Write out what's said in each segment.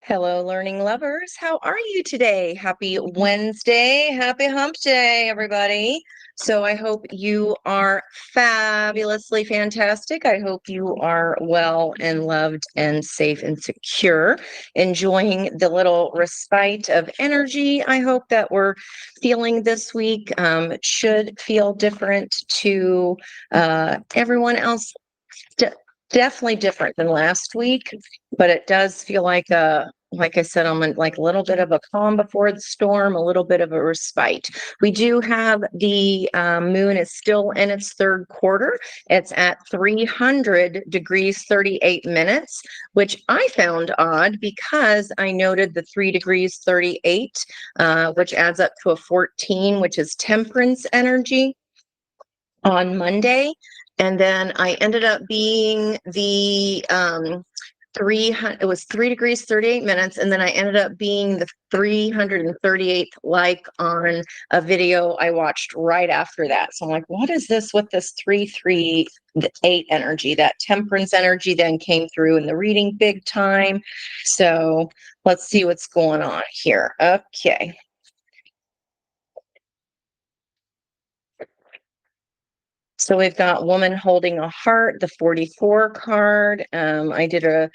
Hello, learning lovers. How are you today? Happy Wednesday. Happy hump day, everybody. So I hope you are fabulously fantastic. I hope you are well and loved and safe and secure, enjoying the little respite of energy. I hope that we're feeling this week should feel different to everyone else. Definitely different than last week, but it does feel like I said, I'm like a little bit of a calm before the storm, a little bit of a respite. We do have the moon is still in its third quarter. It's at 300 degrees 38 minutes, which I found odd because I noted the 3 degrees 38, which adds up to a 14, which is temperance energy on Monday. And then I ended up being the 300, it was 3 degrees 38 minutes, and then I ended up being the 338th like on a video I watched right after that. So I'm like, what is this with this 338 energy? That temperance energy then came through in the reading big time. So let's see what's going on here. Okay. So we've got woman holding a heart, the 44 card. I did a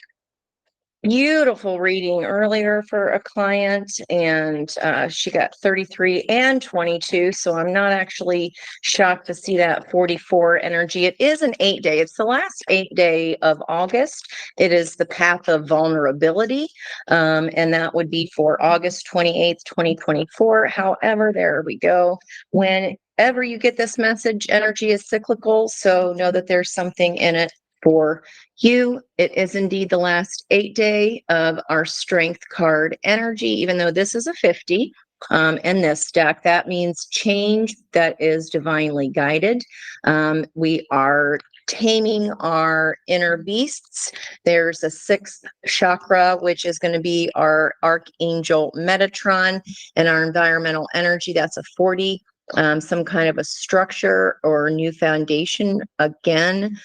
beautiful reading earlier for a client, and she got 33 and 22. So I'm not actually shocked to see that 44 energy. It is an 8-day. It's the last 8-day of August. It is the path of vulnerability, and that would be for August 28th, 2024. However, there we go. Whenever you get this message, energy is cyclical, so know that there's something in it for you. It is indeed the last 8-day of our strength card energy, even though this is a 50 in this deck. That means change that is divinely guided. We are taming our inner beasts. There's a 6th chakra, which is going to be our archangel Metatron, and our environmental energy. That's a 40. Some kind of a structure or new foundation again.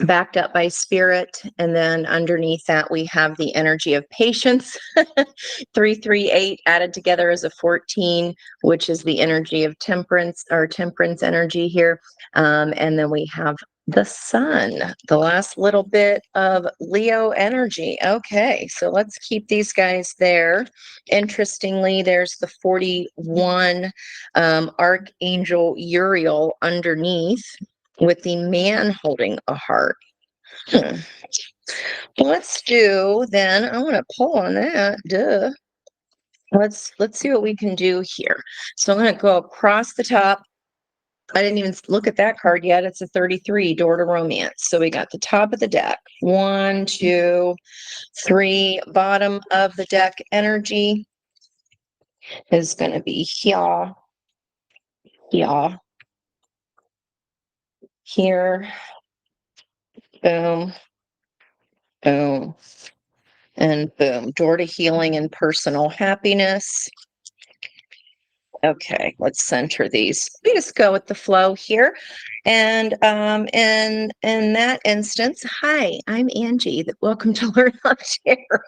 Backed up by spirit. And then underneath that, we have the energy of patience. 338 added together as a 14, which is the energy of temperance, or temperance energy here. And then we have the sun, the last little bit of Leo energy. Okay, so let's keep these guys there. Interestingly, there's the 41 Archangel Uriel underneath, with the man holding a heart. Well, let's do then. I want to pull on that. Duh. Let's see what we can do here. So I'm going to go across the top. I didn't even look at that card yet. It's a 33, Door to Romance. So we got the top of the deck. 1, 2, 3. Bottom of the deck energy is going to be here, here, boom, boom, and boom. Door to healing and personal happiness. Okay, let's center these. We just go with the flow here. And in that instance, hi, I'm Angie. Welcome to Learn How to Share.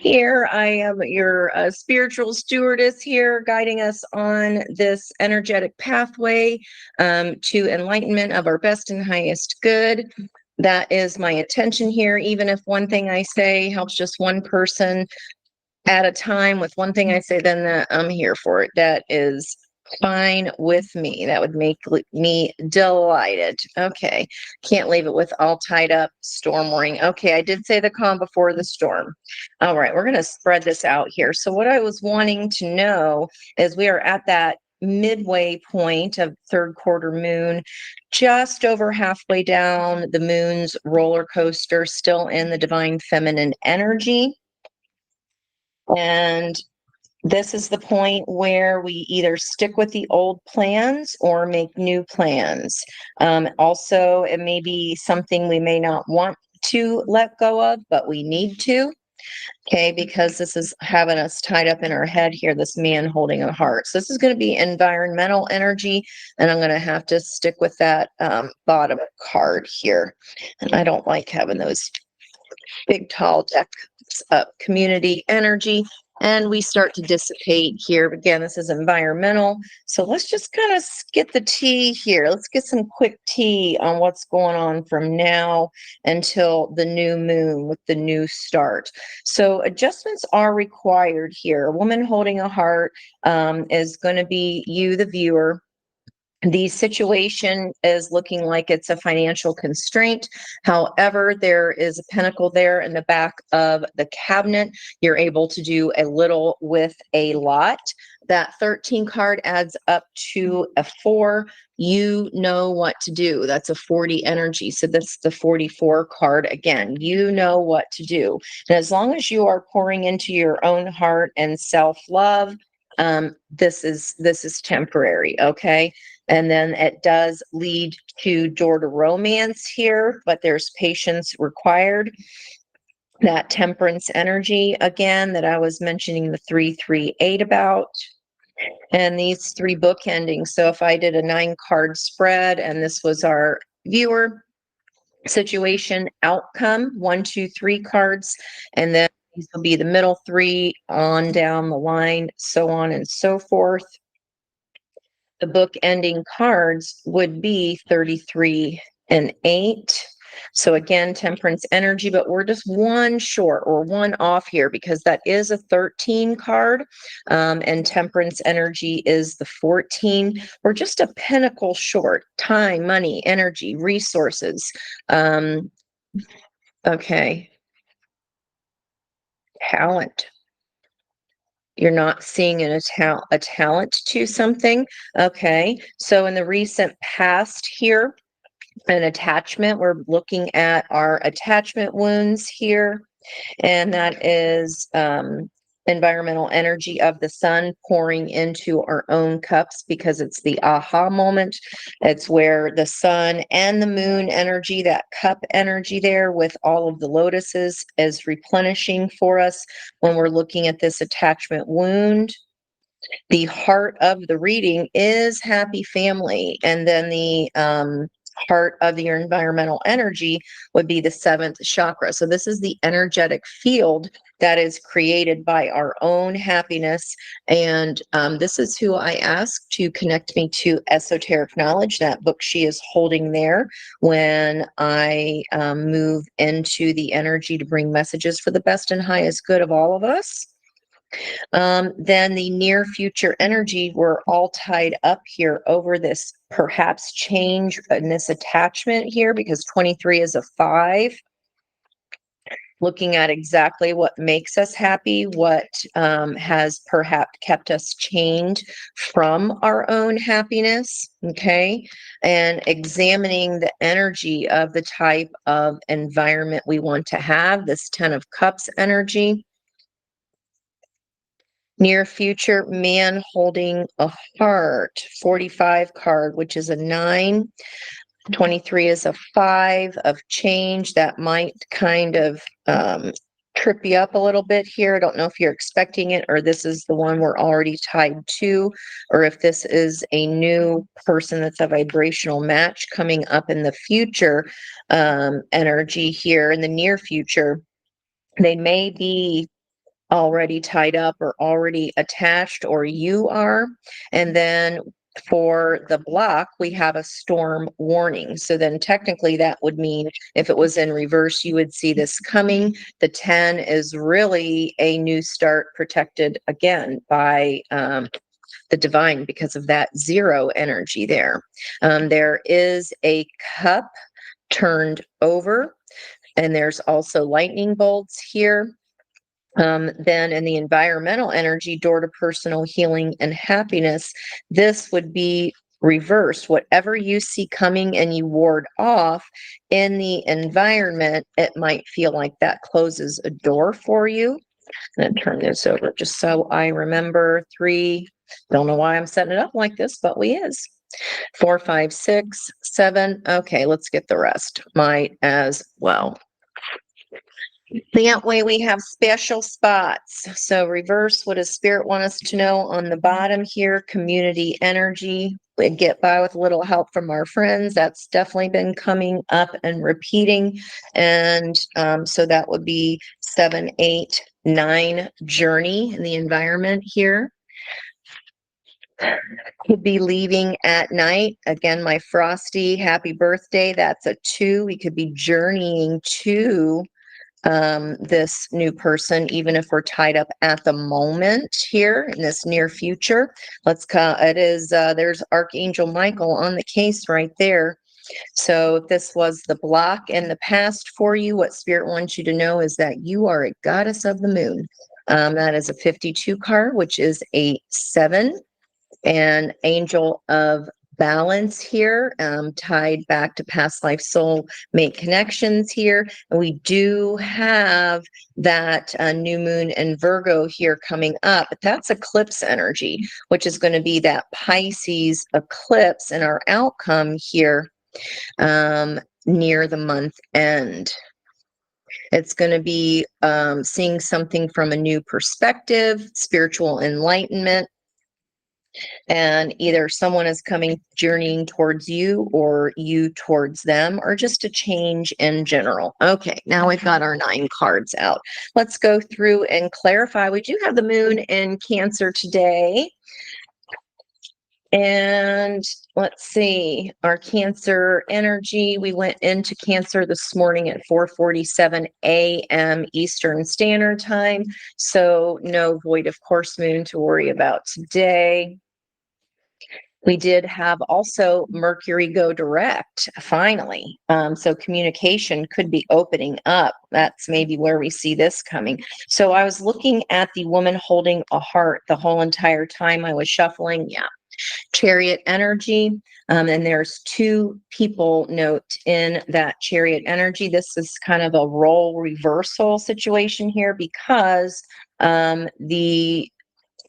Here I am, your spiritual stewardess here, guiding us on this energetic pathway to enlightenment of our best and highest good. That is my intention here. Even if one thing I say helps just one person at a time with one thing I say, then I'm here for it. That is fine with me. That would make me delighted. Okay. Can't leave it with all tied up storm warning. Okay. I did say the calm before the storm. All right. We're going to spread this out here. So what I was wanting to know is we are at that midway point of third quarter moon, just over halfway down the moon's roller coaster, still in the divine feminine energy. And this is the point where we either stick with the old plans or make new plans. Also, it may be something we may not want to let go of, but we need to. Okay, because this is having us tied up in our head here, this man holding a heart. So this is going to be environmental energy, and I'm going to have to stick with that bottom card here. And I don't like having those big tall decks up community energy, and we start to dissipate here. Again, this is environmental, so let's just kind of get the tea here. Let's get some quick tea on what's going on from now until the new moon with the new start. So adjustments are required here. A woman holding a heart is going to be you, the viewer. The situation is looking like it's a financial constraint. However, there is a pentacle there in the back of the cabinet. You're able to do a little with a lot. That 13 card adds up to a 4. You know what to do. That's a 40 energy. So that's the 44 card again. You know what to do. And as long as you are pouring into your own heart and self-love, this is temporary, okay? And then it does lead to door to romance here, but there's patience required. That temperance energy again that I was mentioning the 338 about. And these 3 book endings. So if I did a 9-card spread and this was our viewer, situation, outcome, 1, 2, 3 cards, and then these will be the middle 3 on down the line, so on and so forth. The book ending cards would be 33 and 8. So again, temperance energy, but we're just one short or one off here because that is a 13 card, and temperance energy is the 14. We're just a pinnacle short. Time, money, energy, resources. Okay. Talent. You're not seeing a talent to something. Okay. So in the recent past here, an attachment, we're looking at our attachment wounds here, and that is environmental energy of the sun pouring into our own cups because it's the aha moment. It's where the sun and the moon energy, that cup energy there with all of the lotuses, is replenishing for us when we're looking at this attachment wound. The heart of the reading is happy family, and then the heart of your environmental energy would be the 7th chakra. So this is the energetic field that is created by our own happiness, and this is who I asked to connect me to esoteric knowledge, that book she is holding there, when I move into the energy to bring messages for the best and highest good of all of us. Then the near future energy, we're all tied up here over this perhaps change in this attachment here because 23 is a 5. Looking at exactly what makes us happy, what has perhaps kept us chained from our own happiness, okay? And examining the energy of the type of environment we want to have, this 10 of Cups energy. Near future, man holding a heart, 45 card, which is a 9. 23 is a 5 of change. That might kind of trip you up a little bit here. I don't know if you're expecting it or this is the one we're already tied to, or if this is a new person that's a vibrational match coming up in the future energy here in the near future. They may be already tied up or already attached, or you are. And then for the block, we have a storm warning. So then technically that would mean if it was in reverse, you would see this coming. The 10 is really a new start protected again by the divine because of that 0 energy there. There is a cup turned over, and there's also lightning bolts here. Then in the environmental energy, door to personal healing and happiness, this would be reversed. Whatever you see coming and you ward off in the environment, it might feel like that closes a door for you. I'm going to turn this over just so I remember. 3, don't know why I'm setting it up like this, but we is. 4, 5, 6, 7. Okay, let's get the rest. Might as well. That way we have special spots. So reverse, what does spirit want us to know on the bottom here? Community energy. we get by with a little help from our friends. That's definitely been coming up and repeating. And so that would be 7, 8, 9 journey in the environment here. Could be leaving at night. Again, my Frosty, happy birthday. That's a 2. We could be journeying to this new person, even if we're tied up at the moment here in this near future. There's Archangel Michael on the case right there. So if this was the block in the past for you, what Spirit wants you to know is that you are a goddess of the moon. That is a 52 card, which is a 7, and angel of balance here, tied back to past life soul mate connections here. And we do have that new moon in Virgo here coming up, but that's eclipse energy, which is going to be that Pisces eclipse in our outcome here near the month end. It's going to be seeing something from a new perspective, spiritual enlightenment. And either someone is coming journeying towards you or you towards them, or just a change in general. Okay, now we've got our 9 cards out. Let's go through and clarify. We do have the moon in Cancer today. And let's see, our Cancer energy, we went into Cancer this morning at 4:47 a.m. Eastern Standard Time. So no void of course moon to worry about today. We did have also Mercury go direct, finally. So communication could be opening up. That's maybe where we see this coming. So I was looking at the woman holding a heart the whole entire time I was shuffling. Yeah. Chariot energy. And there's 2 people note in that chariot energy. This is kind of a role reversal situation here because the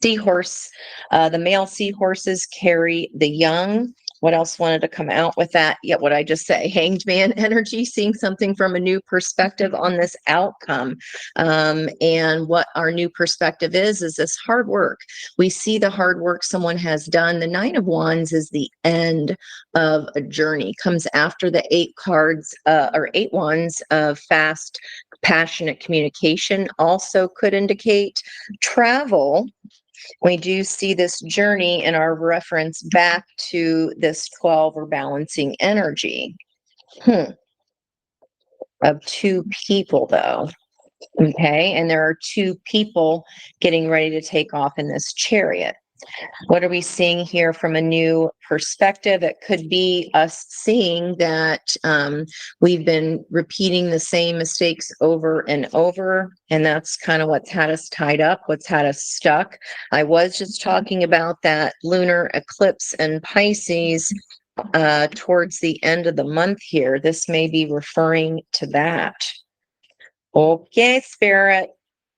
seahorse, the male seahorses carry the young. What else wanted to come out with that? Yeah, what I just say, hanged man energy, seeing something from a new perspective on this outcome. And what our new perspective is this hard work. We see the hard work someone has done. The 9 of Wands is the end of a journey, comes after the 8 cards or 8 wands of fast, passionate communication. Also could indicate travel. We do see this journey in our reference back to this 12 or balancing energy of 2 people, though. Okay, and there are 2 people getting ready to take off in this chariot. What are we seeing here from a new perspective? It could be us seeing that we've been repeating the same mistakes over and over, and that's kind of what's had us tied up, what's had us stuck. I was just talking about that lunar eclipse in Pisces towards the end of the month here. This may be referring to that. Okay, Spirit.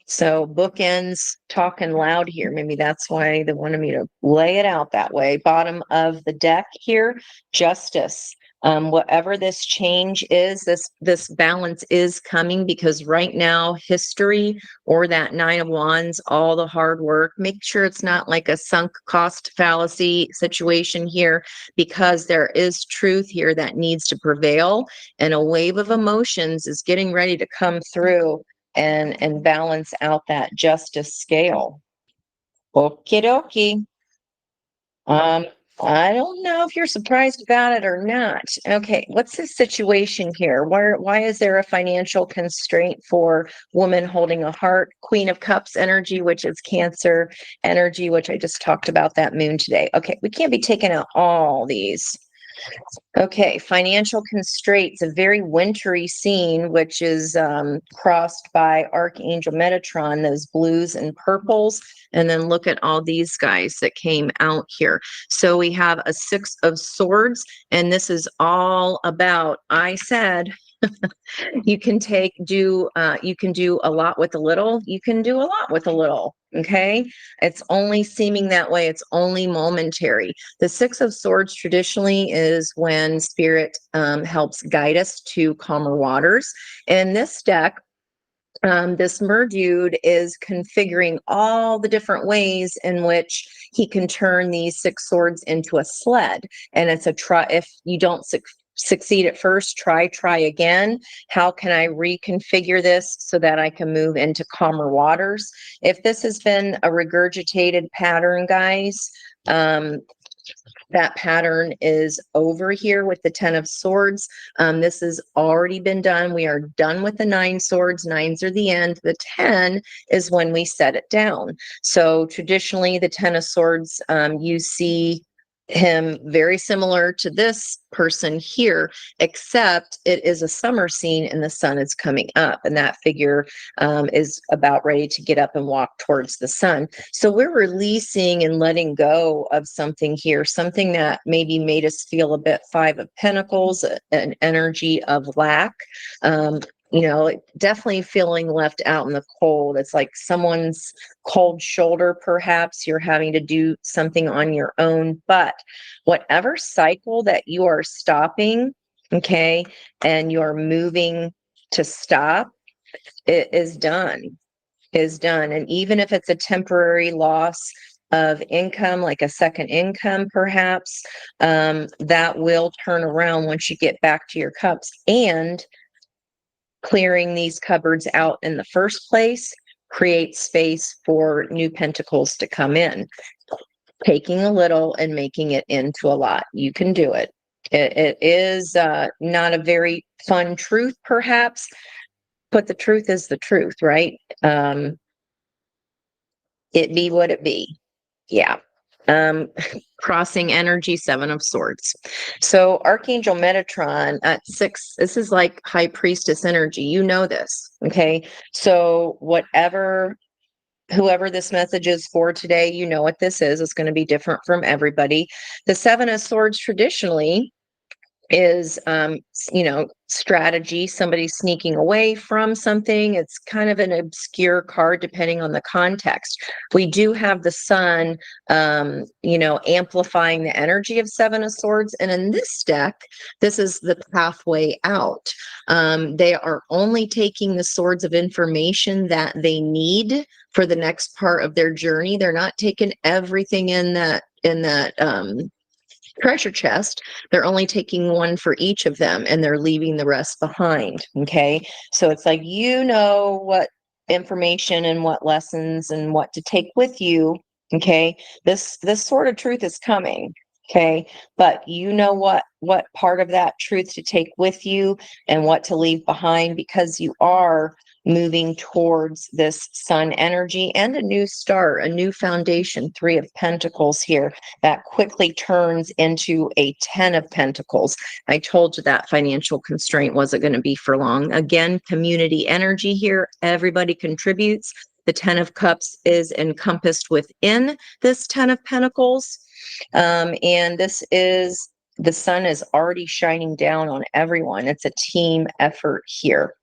So bookends talking loud here. Maybe that's why they wanted me to lay it out that way. Bottom of the deck here, justice. Whatever this change is, this balance is coming because right now history or that 9 of Wands, all the hard work, make sure it's not like a sunk cost fallacy situation here, because there is truth here that needs to prevail, and a wave of emotions is getting ready to come through and balance out that justice scale. Okie dokie. I don't know if you're surprised about it or not. Okay, what's the situation here? Why is there a financial constraint for woman holding a heart? Queen of Cups energy, which is Cancer energy, which I just talked about that moon today. Okay, we can't be taking out all these. Okay, financial constraints, a very wintry scene, which is crossed by Archangel Metatron, those blues and purples. And then look at all these guys that came out here. So we have a 6 of Swords, and this is all about, I said, you can do a lot with a little. You can do a lot with a little. Okay. It's only seeming that way. It's only momentary. The 6 of Swords traditionally is when spirit helps guide us to calmer waters. In this deck, This Merdude is configuring all the different ways in which he can turn these 6 swords into a sled. And it's a try. If you don't succeed at first, try again. How can I reconfigure this so that I can move into calmer waters? If this has been a regurgitated pattern, guys, that pattern is over here with the 10 of swords. This has already been done. We are done with the 9 swords. 9s are the end. The 10 is when we set it down. So traditionally, the 10 of swords, you see him very similar to this person here, except it is a summer scene and the sun is coming up, and that figure is about ready to get up and walk towards the sun. So we're releasing and letting go of something here, something that maybe made us feel a bit 5 of Pentacles, an energy of lack. Definitely feeling left out in the cold. It's like someone's cold shoulder, perhaps. You're having to do something on your own. But whatever cycle that you are stopping, okay, and you're moving to stop, it is done. And even if it's a temporary loss of income, like a second income, perhaps, that will turn around once you get back to your cups. And clearing these cupboards out in the first place creates space for new pentacles to come in. Taking a little and making it into a lot. You can do it. It is not a very fun truth, perhaps, but the truth is the truth, right? It be what it be. Yeah. Crossing energy, 7 of swords. So Archangel Metatron at 6, this is like high priestess energy. You know this. Okay. So whoever this message is for today, you know what this is. It's going to be different from everybody. The 7 of swords traditionally is strategy, somebody sneaking away from something. It's kind of an obscure card depending on the context. We do have the sun amplifying the energy of 7 of swords, and in this deck this is the pathway out. They are only taking the swords of information that they need for the next part of their journey. They're not taking everything in that treasure chest. They're only taking one for each of them, and they're leaving the rest behind. Okay. So it's like, what information and what lessons and what to take with you. Okay. This sort of truth is coming. Okay. But what part of that truth to take with you and what to leave behind, because you are moving towards this sun energy and a new start, a new foundation. 3 of Pentacles here that quickly turns into a 10 of Pentacles. I told you that financial constraint wasn't going to be for long. Again, community energy here. Everybody contributes. The 10 of Cups is encompassed within this 10 of Pentacles. And the sun is already shining down on everyone. It's a team effort here.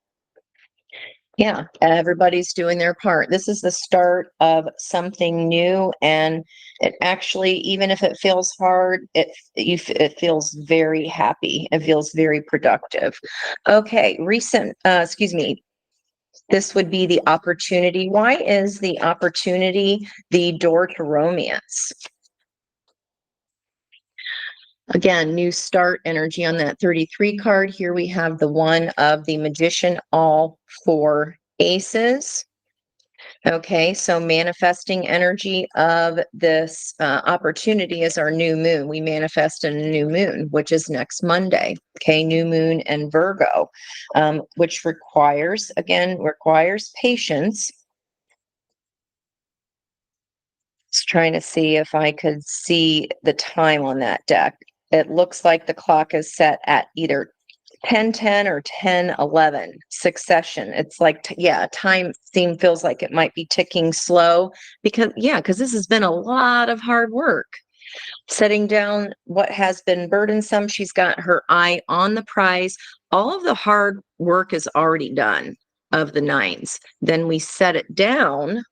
Yeah, everybody's doing their part. This is the start of something new, and it actually, even if it feels hard, it feels very happy. It feels very productive. Okay, this would be the opportunity. Why is the opportunity the door to romance? Again, new start energy on that 33 card. Here we have the 1 of the Magician, all 4 aces. Okay, so manifesting energy of this opportunity is our new moon. We manifest in a new moon, which is next Monday. Okay, new moon and Virgo, which requires patience. Just trying to see if I could see the time on that deck. It looks like the clock is set at either 10:10 or 10:11 succession. It's like, time feels like it might be ticking slow because this has been a lot of hard work. Setting down what has been burdensome. She's got her eye on the prize. All of the hard work is already done of the 9s. Then we set it down.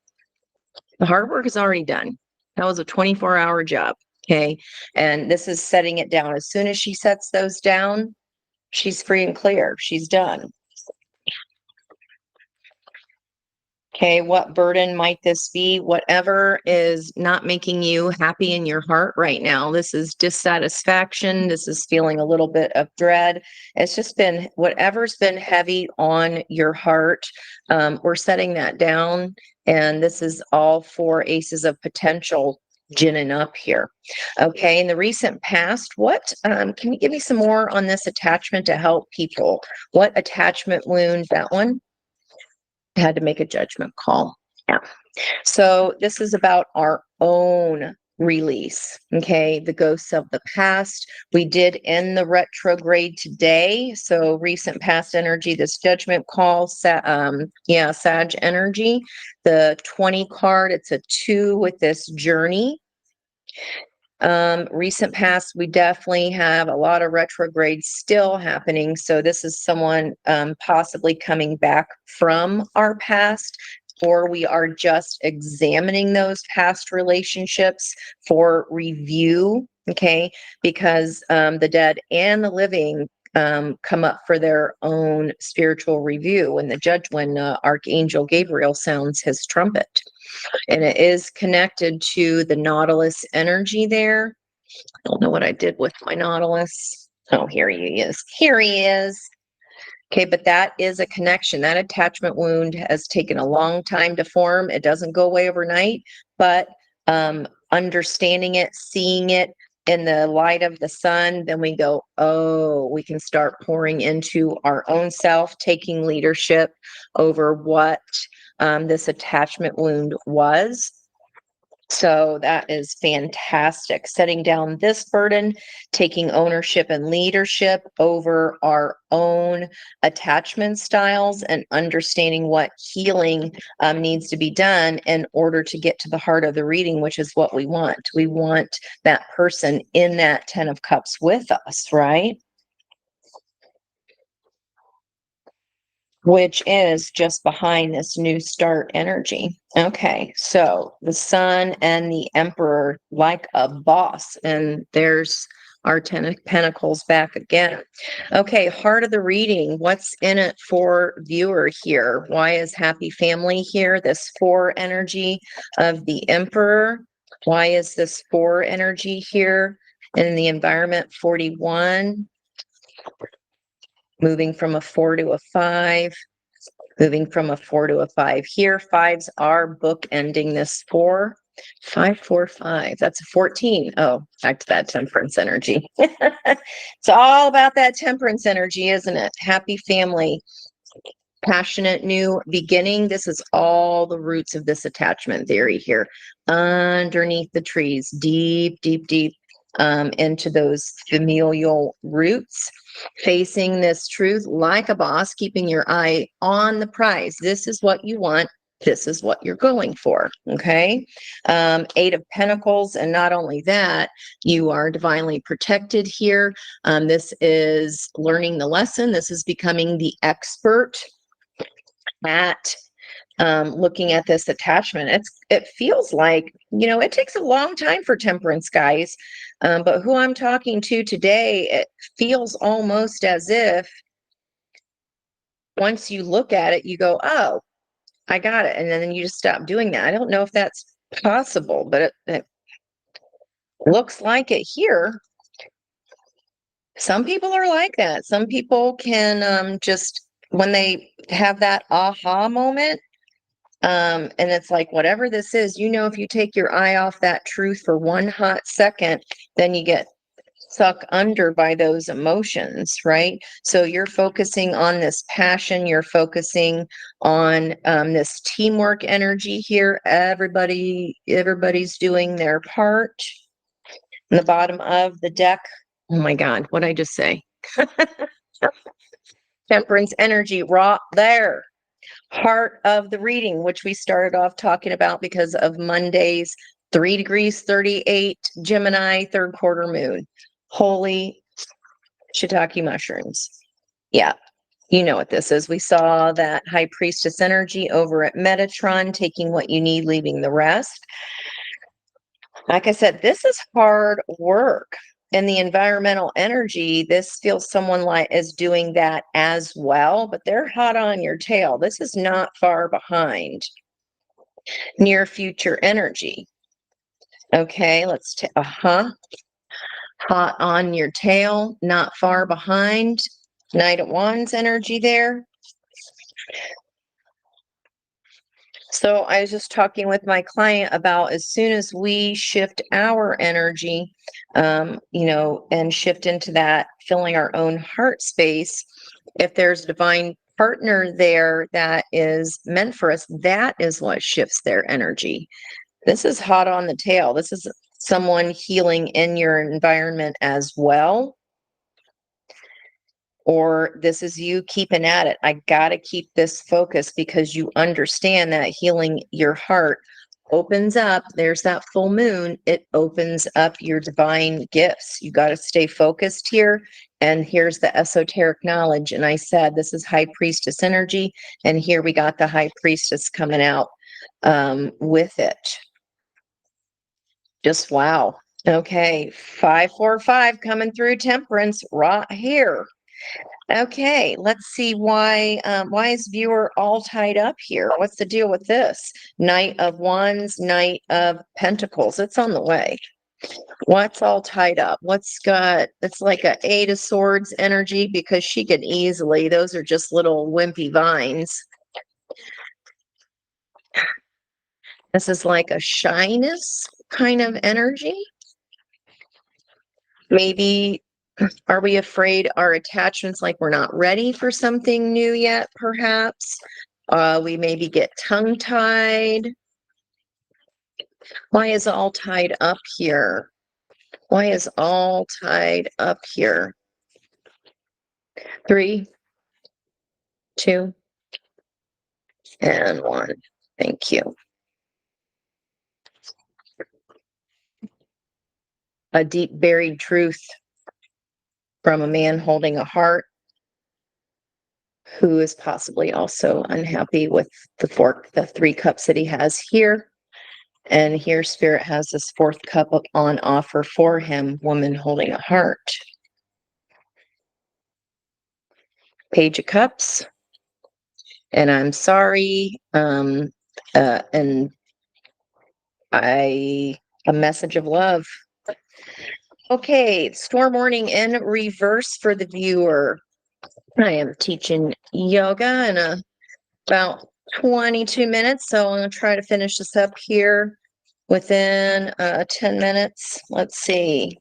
The hard work is already done. That was a 24-hour job. Okay. And this is setting it down. As soon as she sets those down, she's free and clear. She's done. Okay, what burden might this be? Whatever is not making you happy in your heart right now. This is dissatisfaction. This is feeling a little bit of dread. It's just been whatever's been heavy on your heart. We're setting that down. And this is all four aces of potential ginning up here. Okay, in the recent past, what can you give me some more on this attachment to help people? What attachment wound? That one? Had to make a judgment call. Yeah. So this is about our own release. Okay. The ghosts of the past. We did end the retrograde today. So recent past energy, this judgment call, Sag energy, the 20 card, it's a 2 with this journey. Recent past, we definitely have a lot of retrogrades still happening. So this is someone possibly coming back from our past, or we are just examining those past relationships for review. Okay, because the dead and the living come up for their own spiritual review when Archangel Gabriel sounds his trumpet. And it is connected to the Nautilus energy there. I don't know what I did with my Nautilus. Oh, here he is. Here he is. Okay, but that is a connection. That attachment wound has taken a long time to form. It doesn't go away overnight, but understanding it, seeing it in the light of the sun, then we go, oh, we can start pouring into our own self, taking leadership over what this attachment wound was. So that is fantastic. Setting down this burden, taking ownership and leadership over our own attachment styles, and understanding what healing needs to be done in order to get to the heart of the reading, which is what we want. We want that person in that 10 of Cups with us, right? Which is just behind this new start energy. Okay, so the Sun and the Emperor like a boss, and there's our 10 of Pentacles back again. Okay, heart of the reading. What's in it for viewer here? Why is happy family here? This 4 energy of the Emperor. Why is this 4 energy here in the environment 41? Moving from a 4 to a 5. Moving from a 4 to a 5 here. 5s are book ending this 4. 5, 4, 5. That's a 14. Oh, back to that temperance energy. It's all about that temperance energy, isn't it? Happy family, passionate new beginning. This is all the roots of this attachment theory here. Underneath the trees, deep, deep, deep into those familial roots. Facing this truth like a boss, keeping your eye on the prize. This is what you want. This is what you're going for. Okay. 8 of Pentacles. And not only that, you are divinely protected here. This is learning the lesson. This is becoming the expert at looking at this attachment. It feels like, it takes a long time for temperance, guys. But who I'm talking to today, it feels almost as if once you look at it, you go, oh, I got it. And then you just stop doing that. I don't know if that's possible, but it looks like it here. Some people are like that. Some people can just, when they have that aha moment, and it's like, whatever this is, if you take your eye off that truth for one hot second, then you get sucked under by those emotions, right? So you're focusing on this passion, you're focusing on this teamwork energy here. Everybody's doing their part. In the bottom of the deck, oh my God, what did I just say? Temperance energy, raw there. Heart of the reading, which we started off talking about because of Monday's 3 degrees 38 Gemini 3rd quarter moon. Holy shiitake mushrooms. Yeah, you know what this is. We saw that high priestess energy over at Metatron, taking what you need, leaving the rest. Like I said, this is hard work. And the environmental energy, this feels someone like is doing that as well, but they're hot on your tail. This is not far behind. Near future energy. Okay, let's take hot on your tail, not far behind. Knight of Wands energy there. So I was just talking with my client about as soon as we shift our energy, and shift into that filling our own heart space, if there's a divine partner there that is meant for us, that is what shifts their energy. This is hot on the tail. This is someone healing in your environment as well. Or this is you keeping at it. I got to keep this focus because you understand that healing your heart opens up. There's that full moon. It opens up your divine gifts. You got to stay focused here. And here's the esoteric knowledge. And I said, this is High Priestess energy. And here we got the High Priestess coming out with it. Just wow. Okay. 545 coming through Temperance right here. Okay, let's see why is viewer all tied up here? What's the deal with this? Knight of Wands, Knight of Pentacles. It's on the way. What's all tied up? It's like a Eight of Swords energy because she could easily, those are just little wimpy vines. This is like a shyness kind of energy. Maybe are we afraid our attachments, like we're not ready for something new yet, perhaps? We maybe get tongue-tied. Why is all tied up here? Why is all tied up here? 3, 2, and 1. Thank you. A deep buried truth from a man holding a heart who is possibly also unhappy with the 3 cups that he has here. And here Spirit has this 4th cup on offer for him, woman holding a heart. Page of Cups. And I'm sorry. And a message of love. Okay, storm warning in reverse for the viewer. I am teaching yoga in about 22 minutes, so I'm going to try to finish this up here within 10 minutes. Let's see.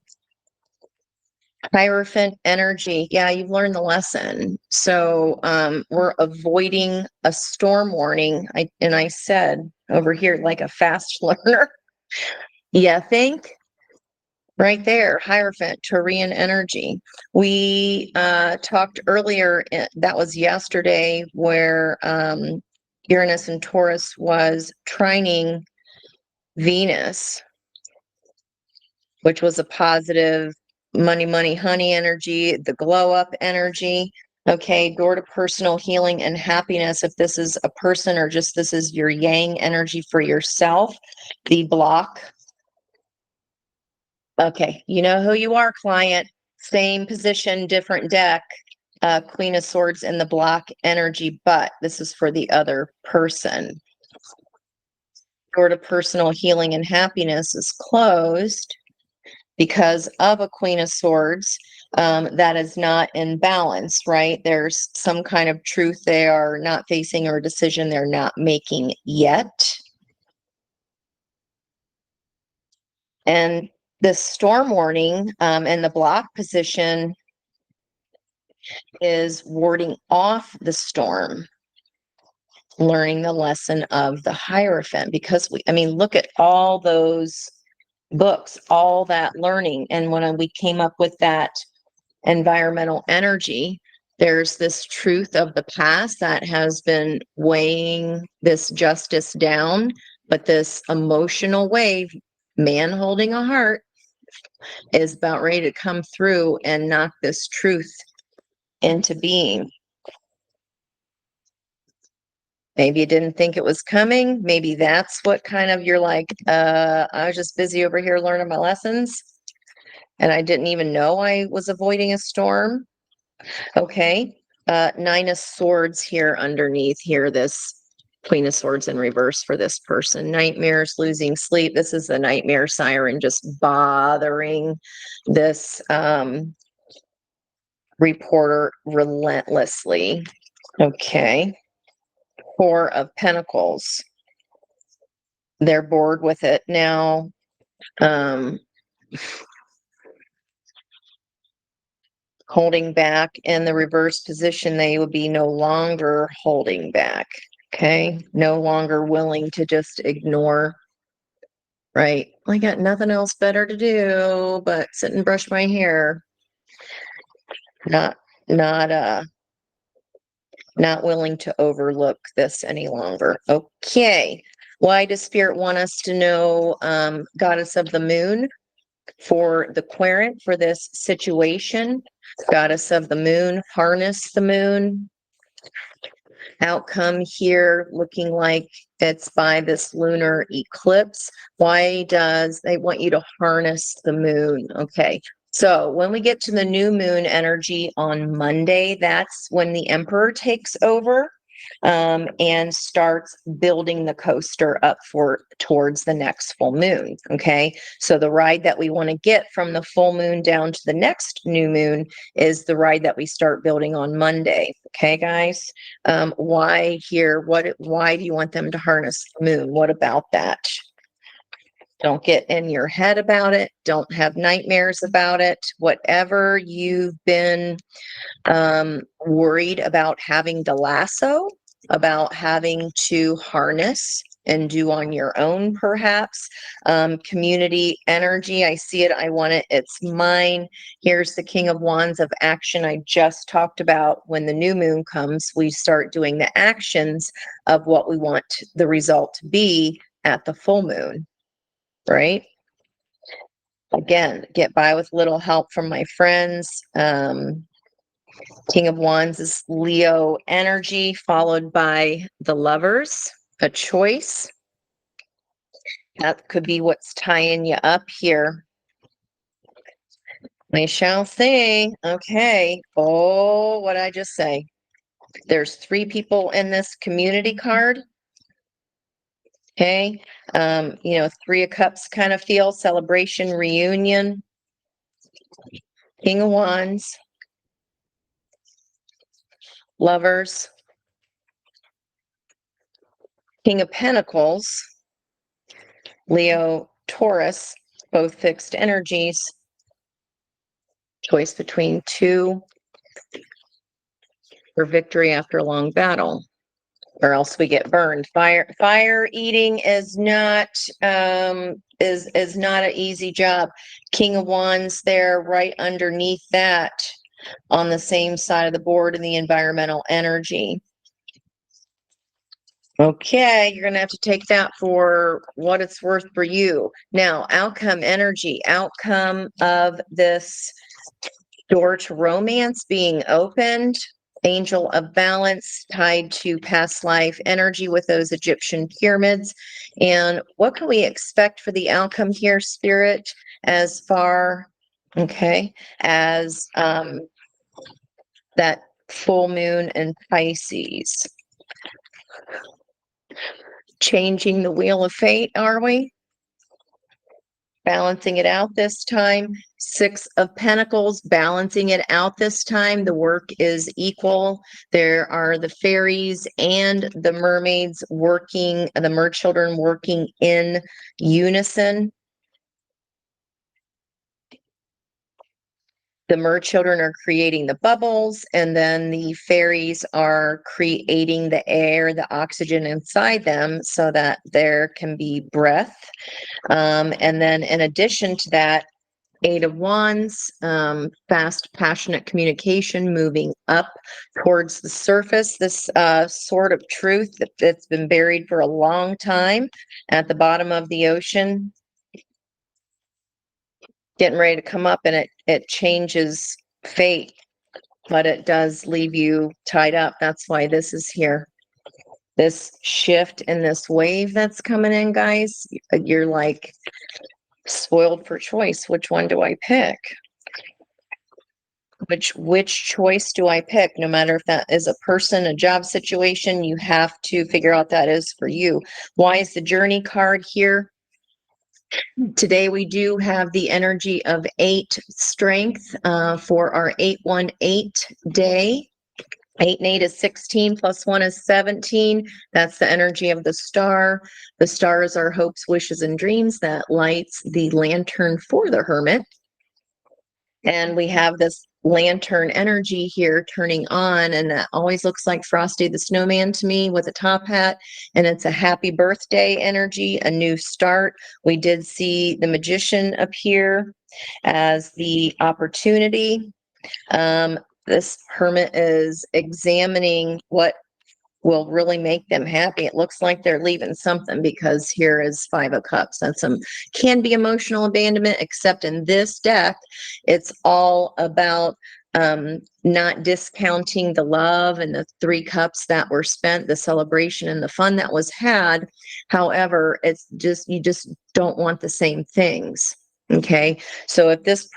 Hierophant energy. Yeah, you've learned the lesson. So we're avoiding a storm warning. I said over here, like a fast learner. Yeah, think? Right there, Hierophant, Taurian energy. We talked earlier, that was yesterday, where Uranus and Taurus was trining Venus, which was a positive money, money, honey energy, the glow up energy. Okay, door to personal healing and happiness. If this is a person or just this is your yang energy for yourself, the block. Okay, you know who you are, client. Same position, different deck. Queen of Swords in the block energy, but this is for the other person. Door to personal healing and happiness is closed because of a Queen of Swords that is not in balance, right? There's some kind of truth they are not facing or a decision they're not making yet. And the storm warning and the block position is warding off the storm, learning the lesson of the Hierophant, because look at all those books, all that learning. And when we came up with that environmental energy, there's this truth of the past that has been weighing this justice down, but this emotional wave, man holding a heart, is about ready to come through and knock this truth into being. Maybe you didn't think it was coming. Maybe that's what kind of you're like, I was just busy over here learning my lessons and I didn't even know I was avoiding a storm. Okay. 9 of Swords here underneath here, this Queen of Swords in reverse for this person. Nightmares, losing sleep. This is the nightmare siren just bothering this reporter relentlessly. Okay. Four of Pentacles. They're bored with it now. Holding back in the reverse position, they would be no longer holding back. Okay. No longer willing to just ignore. Right. I got nothing else better to do but sit and brush my hair. Not willing to overlook this any longer. Okay. Why does Spirit want us to know Goddess of the Moon for the querent for this situation? Goddess of the Moon, harness the moon. Outcome here looking like it's by this lunar eclipse. Why does they want you to harness the moon? Okay. So when we get to the new moon energy on Monday, that's when the Emperor takes over and starts building the coaster up towards the next full moon. Okay. So the ride that we want to get from the full moon down to the next new moon is the ride that we start building on Monday. Okay, guys. Why here? Why do you want them to harness the moon? What about that? Don't get in your head about it. Don't have nightmares about it. Whatever you've been worried about having to lasso, about having to harness and do on your own, perhaps. Community energy, I see it, I want it, it's mine. Here's the King of Wands of action I just talked about. When the new moon comes, we start doing the actions of what we want the result to be at the full moon, right? Again, get by with little help from my friends. King of Wands is Leo energy, followed by the Lovers, a choice. That could be what's tying you up here. We shall see. Okay. Oh, what I just say. There's three people in this community card. Okay. Three of Cups kind of feel celebration, reunion. King of Wands. Lovers. King of Pentacles. Leo, Taurus, both fixed energies. Choice between two for victory after a long battle, or else we get burned. Fire eating is not is not an easy job. King of Wands there right underneath that on the same side of the board in the environmental energy. Okay, you're going to have to take that for what it's worth for you. Now, outcome energy, outcome of this door to romance being opened, angel of balance tied to past life energy with those Egyptian pyramids. And what can we expect for the outcome here, Spirit, as far, okay, as that full moon in Pisces? Changing the wheel of fate, are we? Balancing it out this time. Six of Pentacles, balancing it out this time. The work is equal. There are the fairies and the mermaids working, the mer children working in unison. The mer children are creating the bubbles, and then the fairies are creating the air, the oxygen inside them so that there can be breath. And then in addition to that, Eight of Wands, fast, passionate communication, moving up towards the surface. This sort of truth that's been buried for a long time at the bottom of the ocean, getting ready to come up, and it changes fate, but it does leave you tied up. That's why this is here. This shift in this wave that's coming in, guys, you're like spoiled for choice. Which one do I pick? Which choice do I pick? No matter if that is a person, a job situation, you have to figure out that is for you. Why is the journey card here? Today we do have the energy of 8 strength for our 818 day. 8 and 8 is 16, plus 1 is 17. That's the energy of the star. The star is our hopes, wishes, and dreams that lights the lantern for the hermit. And we have this lantern energy here turning on, and that always looks like Frosty the Snowman to me with a top hat. And it's a happy birthday energy, a new start. We did see the magician appear as the opportunity. This hermit is examining what will really make them happy. It looks like they're leaving something, because here is 5 of Cups. That's some can be emotional abandonment, except in this deck, it's all about not discounting the love and the 3 cups that were spent, the celebration and the fun that was had. However, it's just, you just don't want the same things. Okay. So if this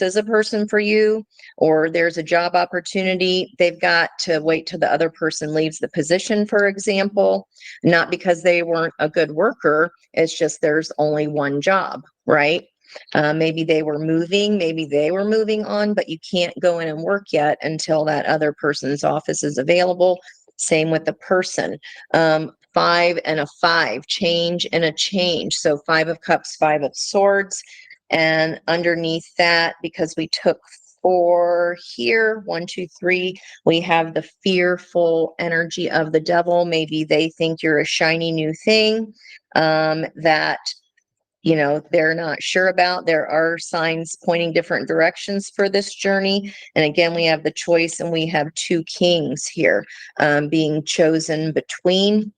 is a person for you, or there's a job opportunity, they've got to wait till the other person leaves the position, for example, not because they weren't a good worker. It's just there's only one job, right? Maybe they were moving on, but you can't go in and work yet until that other person's office is available. Same with the person. 5 and a 5, change and a change. So 5 of Cups, 5 of Swords. And underneath that, because we took 4 here, 1, 2, 3, we have the fearful energy of the devil. Maybe they think you're a shiny new thing that they're not sure about. There are signs pointing different directions for this journey. And again, we have the choice, and we have 2 kings here being chosen between.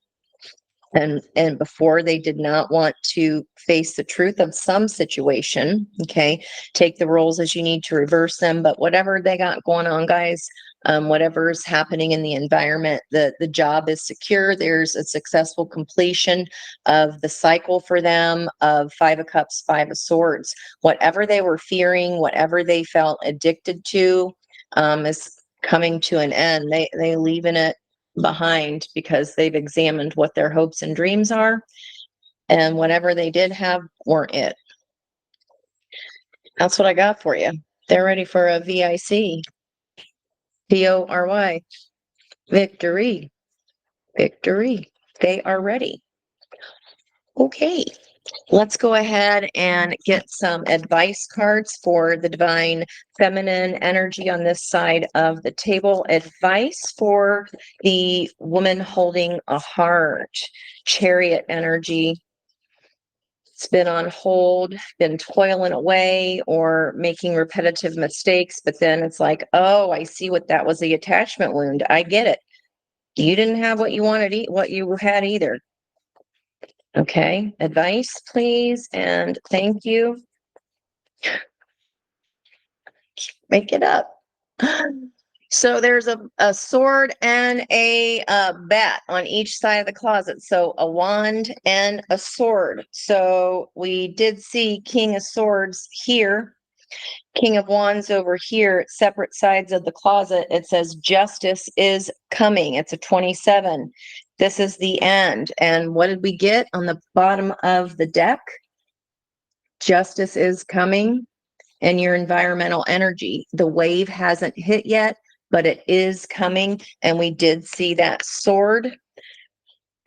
And before, they did not want to face the truth of some situation. Okay, take the roles as you need to reverse them. But whatever they got going on, guys, whatever is happening in the environment, the job is secure. There's a successful completion of the cycle for them of 5 of Cups, 5 of Swords. Whatever they were fearing, whatever they felt addicted to, is coming to an end. They leaving it behind, because they've examined what their hopes and dreams are, and whatever they did have weren't it. That's what I got for you. They're ready for a VIC. VORY. Victory. Victory. They are ready. Okay. Let's go ahead and get some advice cards for the divine feminine energy on this side of the table. Advice for the woman holding a heart. Chariot energy. It's been on hold, been toiling away, or making repetitive mistakes, but then it's like, oh, I see what that was, the attachment wound. I get it. You didn't have what you wanted, what you had either. Okay, advice, please, and thank you. Make it up. So there's a sword and a bat on each side of the closet. So a wand and a sword. So we did see King of Swords here, King of Wands over here, separate sides of the closet. It says justice is coming. It's a 27. This is the end. And what did we get on the bottom of the deck? Justice is coming. And your environmental energy. The wave hasn't hit yet, but it is coming. And we did see that sword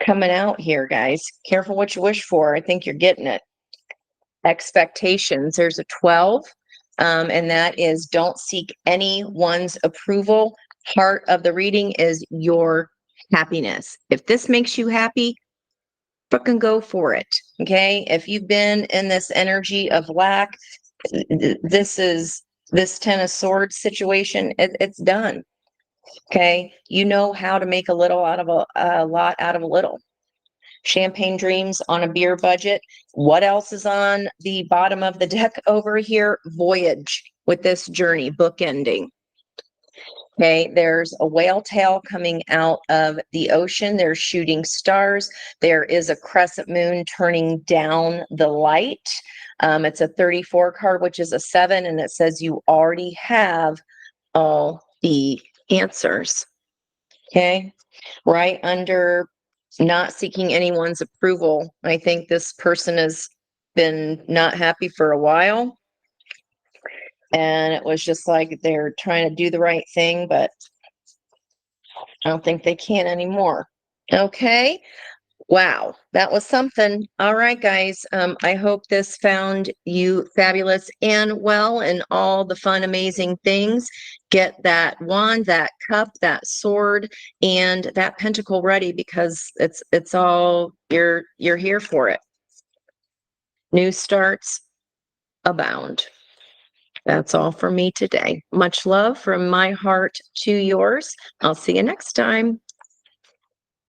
coming out here, guys. Careful what you wish for. I think you're getting it. Expectations. There's a 12. And that is, don't seek anyone's approval. Part of the reading is your happiness. If this makes you happy, fucking go for it. Okay. If you've been in this energy of lack, this 10 of Swords situation, it's done. Okay. You know how to make a little out of a lot out of a little. Champagne dreams on a beer budget. What else is on the bottom of the deck over here? Voyage with this journey, book ending. Okay, there's a whale tail coming out of the ocean. There's shooting stars. There is a crescent moon turning down the light. It's a 34 card, which is a 7, and it says you already have all the answers. Okay, right under not seeking anyone's approval. I think this person has been not happy for a while. And it was just like they're trying to do the right thing, but I don't think they can anymore. Okay. Wow, that was something. All right, guys. I hope this found you fabulous and well and all the fun, amazing things. Get that wand, that cup, that sword, and that pentacle ready because it's all you're here for it. New starts abound. That's all for me today. Much love from my heart to yours. I'll see you next time.